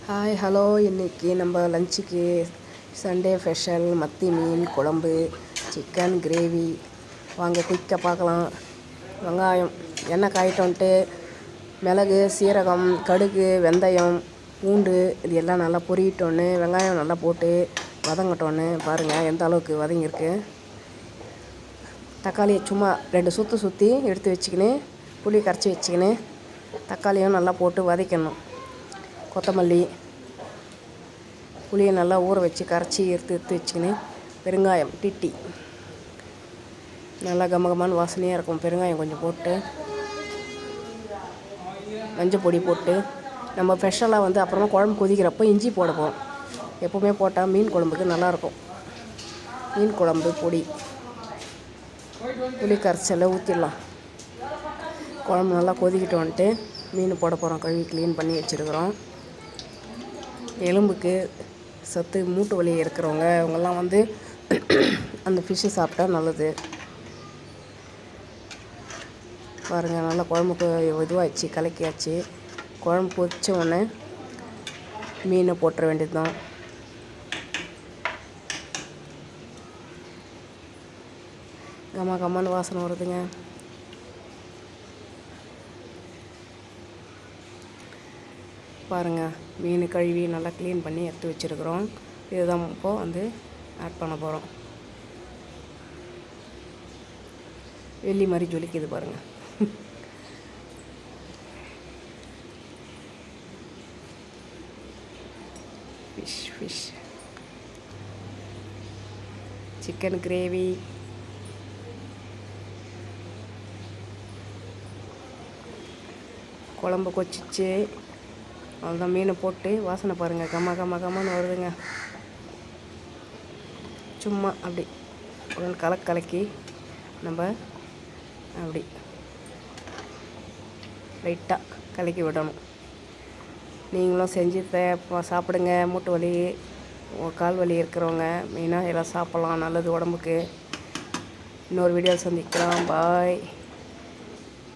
Hi hello, இன்றைக்கி நம்ம லஞ்சுக்கு சண்டே ஸ்பெஷல் மத்தி மீன் குழம்பு, சிக்கன் கிரேவி. வாங்க குயிக்காக பார்க்கலாம். வெங்காயம் எண்ணெய் காயிட்டோன்ட்டு மிளகு, சீரகம், கடுகு, வெந்தயம், பூண்டு இது எல்லாம் நல்லா பொரியிட்டோன்னு வெங்காயம் நல்லா போட்டு வதங்கட்டோன்னு பாருங்கள் எந்த அளவுக்கு வதங்கியிருக்கு. தக்காளியை சும்மா 2 சுற்றி எடுத்து வச்சுக்கின்னு புளி கரைச்சி வச்சுக்கின்னு தக்காளியும் நல்லா போட்டு வதக்கணும். கொத்தமல்லி, புளியை நல்லா ஊற வச்சு கரைச்சி எடுத்து வச்சுக்கின்னு பெருங்காயம் டிட்டி நல்லா கமகமான வாசனையாக இருக்கும். பெருங்காயம் கொஞ்சம் போட்டு மஞ்சள் பொடி போட்டு நம்ம ஸ்பெஷலாக அப்புறமா குழம்பு கொதிக்கிறப்போ இஞ்சி போடுவோம். எப்போவுமே போட்டால் மீன் குழம்புக்கு நல்லாயிருக்கும். மீன் குழம்பு பொடி புளி கரைச்சலை ஊற்றிடலாம். குழம்பு நல்லா கொதிக்கிட்டு வந்துட்டு மீன் போட போகிறோம். கழுவி க்ளீன் பண்ணி வச்சுருக்குறோம். எலும்புக்கு சத்து, மூட்டு வலி இருக்கிறவங்க அவங்கெல்லாம் அந்த ஃபிஷ்ஷு சாப்பிட்டா நல்லது. பாருங்கள் நல்லா குழம்புக்கு இதுவாகிடுச்சு, கலக்கியாச்சு. குழம்பு பொரிச்ச உடனே மீனை போட்டுற வேண்டியது தான். கம்மான்னு வாசனை வருதுங்க. பாருங்கள் மீன் கழுவி நல்லா க்ளீன் பண்ணி எடுத்து வச்சுருக்குறோம். இதுதான் இப்போது ஆட் பண்ண போகிறோம். வெள்ளி மாதிரி ஜொலிக்குது பாருங்கள். ஃபிஷ் சிக்கன் கிரேவி, குழம்பு கொச்சிச்சு. அவ்வளோதான், மீனை போட்டு வாசனை பாருங்கள் கம்மான்னு வருதுங்க. சும்மா அப்படி ஒரு கலக்கி நம்ம அப்படி லைட்டாக கலக்கி விடணும். நீங்களும் செஞ்சு சாப்பிடுங்க. மூட்டு வலி, கால் வலி இருக்கிறவங்க மெயினாக எல்லாம் சாப்பிட்லாம், நல்லது உடம்புக்கு. இன்னொரு வீடியோ சந்திக்கலாம். பாய்.